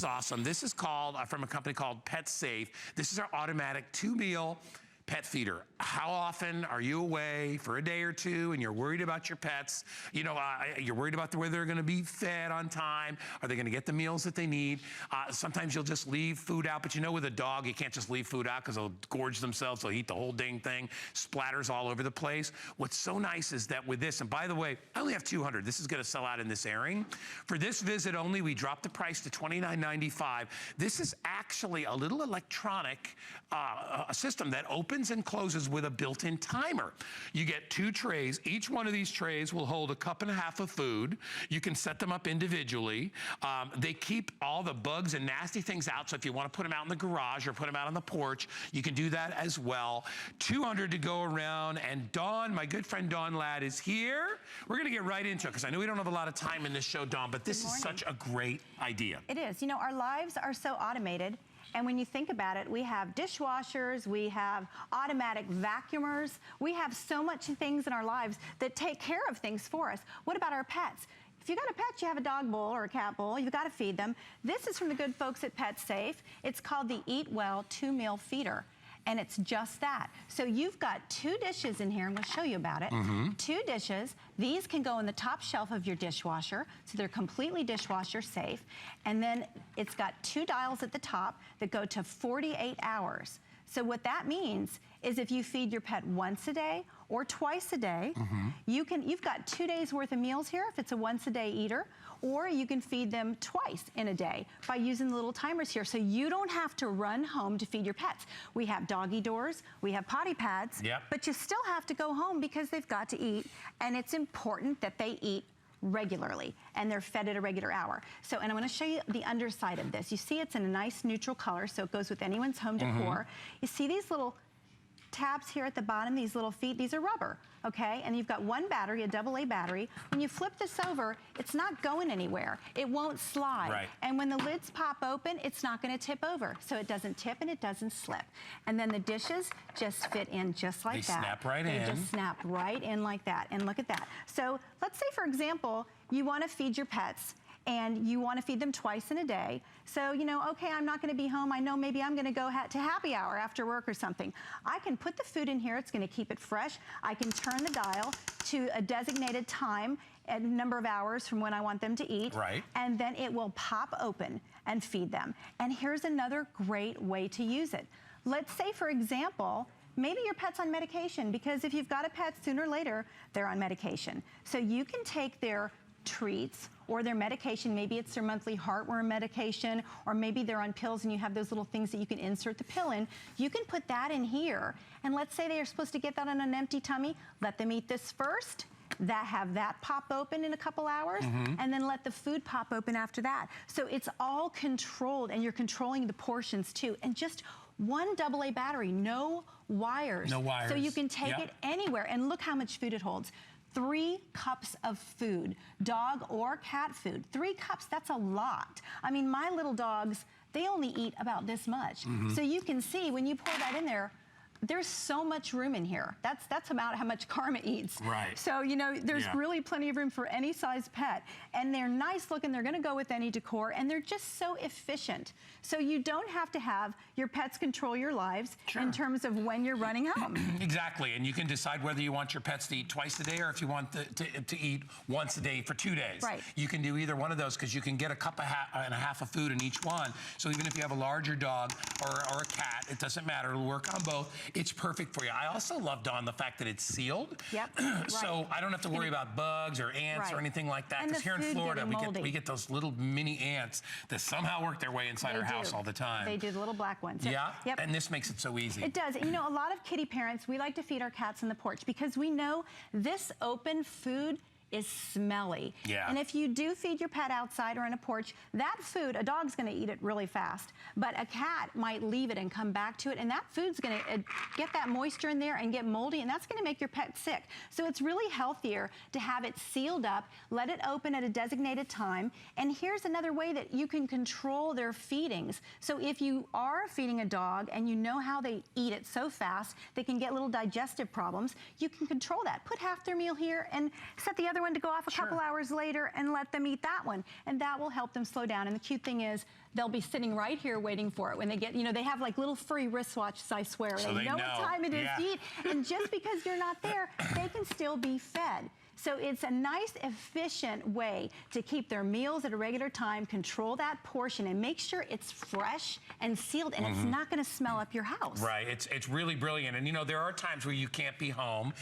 Awesome. This is called, from a company called PetSafe. This is our automatic 2-meal pet feeder. How often are you away for a day or two and you're worried about your pets? You know, you're worried about whether they're gonna be fed on time. Are they gonna get the meals that they need? Sometimes you'll just leave food out, but you know with a dog, you can't just leave food out because they'll gorge themselves, they'll eat the whole dang thing, splatters all over the place. What's so nice is that with this, and by the way, I only have 200. This is gonna sell out in this airing. For this visit only, we dropped the price to $29.95. This is actually a little electronic system that opens and closes with a built-in timer. You get 2 trays. Each one of these trays will hold a cup and a half of food. You can set them up individually. They keep all the bugs and nasty things out, so if you want to put them out in the garage or put them out on the porch, you can do that as well. 200 to go around, and Dawn, my good friend Dawn Ladd is here. We're gonna get right into it, because I know we don't have a lot of time in this show, Dawn, but this is such a great idea. It is. You know, our lives are so automated. And when you think about it, we have dishwashers, we have automatic vacuumers, we have so much things in our lives that take care of things for us. What about our pets? If you got a pet, you have a dog bowl or a cat bowl, you've got to feed them. This is from the good folks at PetSafe. It's called the Eat Well 2-meal feeder. And it's just that. So you've got 2 dishes in here. I'm going to show you about it. 2 dishes. These can go in the top shelf of your dishwasher, so they're completely dishwasher safe. And then it's got 2 dials at the top that go to 48 hours. So what that means is if you feed your pet once a day or twice a day, you've got 2 days worth of meals here if it's a once-a-day eater, or you can feed them twice in a day by using the little timers here. So you don't have to run home to feed your pets. We have doggy doors, we have potty pads, but you still have to go home because they've got to eat, and it's important that they eat regularly and they're fed at a regular hour. So, and I'm gonna show you the underside of this. You see it's in a nice neutral color, so it goes with anyone's home decor. You see these little tabs here at the bottom, these little feet, these are rubber, okay? And you've got 1 battery, a AA battery. When you flip this over, it's not going anywhere. It won't slide. Right. And when the lids pop open, it's not gonna tip over. So it doesn't tip and it doesn't slip. And then the dishes just fit in just like that. They snap right in. They just snap right in like that. And look at that. So let's say, for example, you wanna feed your pets and you want to feed them twice in a day. So, you know, okay, I'm not going to be home. I know maybe I'm going to go to happy hour after work or something. I can put the food in here. It's going to keep it fresh. I can turn the dial to a designated time and number of hours from when I want them to eat. Right. And then it will pop open and feed them. And here's another great way to use it. Let's say, for example, maybe your pet's on medication, because if you've got a pet, sooner or later, they're on medication. So you can take their treats or their medication, maybe it's their monthly heartworm medication, or maybe they're on pills and you have those little things that you can insert the pill in. You can put that in here, and let's say they are supposed to get that on an empty tummy. Let them eat this first, have that pop open in a couple hours, and then let the food pop open after that. So it's all controlled, and you're controlling the portions too. And just 1 AA battery, no wires. No wires. So you can take it anywhere, and look how much food it holds. 3 cups of food, dog or cat food. 3 cups, that's a lot. I mean, my little dogs, they only eat about this much. So you can see when you pour that in there, there's so much room in here. That's about how much Karma eats. Right. So, you know, there's really plenty of room for any size pet. And they're nice looking, they're gonna go with any decor, and they're just so efficient. So you don't have to have your pets control your lives in terms of when you're running home. Exactly, and you can decide whether you want your pets to eat twice a day or if you want to eat once a day for 2 days. Right. You can do either one of those, because you can get a cup and a half of food in each one. So even if you have a larger dog or a cat, it doesn't matter, it'll work on both. It's perfect for you. I also love, Dawn, the fact that it's sealed. So I don't have to worry about bugs or ants or anything like that. Because here in Florida, we get those little mini ants that somehow work their way inside our house all the time. They do, the little black ones. And this makes it so easy. It does. You know, a lot of kitty parents, we like to feed our cats on the porch because we know this open food is smelly. And if you do feed your pet outside or on a porch, that food, a dog's gonna eat it really fast, but a cat might leave it and come back to it, and that food's gonna get that moisture in there and get moldy, and that's gonna make your pet sick. So it's really healthier to have it sealed up, let it open at a designated time, and here's another way that you can control their feedings. So if you are feeding a dog and you know how they eat it so fast, they can get little digestive problems, you can control that. Put half their meal here and set the other one to go off a couple hours later and let them eat that one. And that will help them slow down. And the cute thing is, they'll be sitting right here waiting for it. When they get, you know, they have like little free wristwatches, I swear. So they know what time it is to eat. And just because you're not there, they can still be fed. So it's a nice, efficient way to keep their meals at a regular time, control that portion, and make sure it's fresh and sealed, and it's not going to smell up your house. Right. It's really brilliant. And, you know, there are times where you can't be home,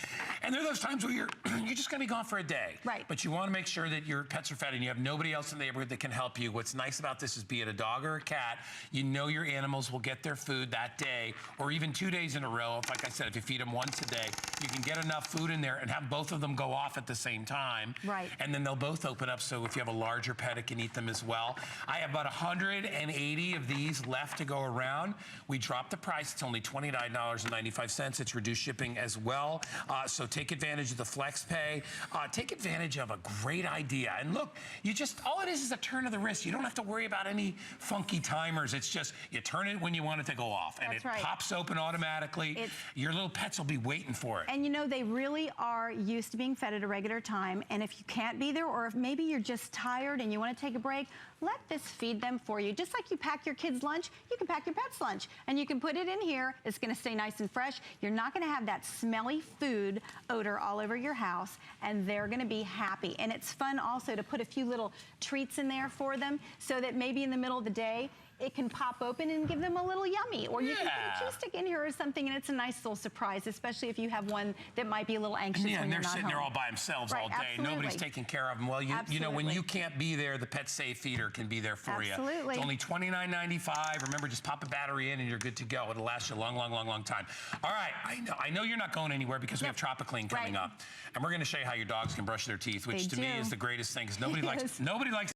and there are those times where you're just going to be gone for a day. Right. But you want to make sure that your pets are fed, and you have nobody else in the neighborhood that can help you. What's nice about this is, be it a dog or a cat, you know your animals will get their food that day, or even 2 days in a row. Like I said, if you feed them once a day, you can get enough food in there and have both of them go off at the same time. Right. And then they'll both open up, so if you have a larger pet, it can eat them as well. I have about 180 of these left to go around. We dropped the price. It's only $29.95. It's reduced shipping as well. So take advantage of the Flex Pay. Take advantage of a great idea. And look, all it is a turn of the wrist. You don't have to worry about any funky timers. It's just, you turn it when you want it to go off, and it pops open automatically. Your little pets will be waiting for it. And you know, they really are used to being fed at a regular time, and if you can't be there, or if maybe you're just tired and you want to take a break, let this feed them for you. Just like you pack your kids' lunch, you can pack your pet's lunch, and you can put it in here. It's going to stay nice and fresh. You're not going to have that smelly food odor all over your house, and they're going to be happy. And it's fun also to put a few little treats in there for them, so that maybe in the middle of the day, it can pop open and give them a little yummy. Or you can put a cheese stick in here or something, and it's a nice little surprise, especially if you have one that might be a little anxious when you're not home. And they're sitting there all by themselves all day. Absolutely. Nobody's taking care of them. Well, you know, when you can't be there, the PetSafe feeder can be there for you. Absolutely. It's only $29.95. Remember, just pop a battery in and you're good to go. It'll last you a long, long, long, long time. All right, I know you're not going anywhere because we have Tropiclean coming up. And we're going to show you how your dogs can brush their teeth, which to me is the greatest thing, because nobody likes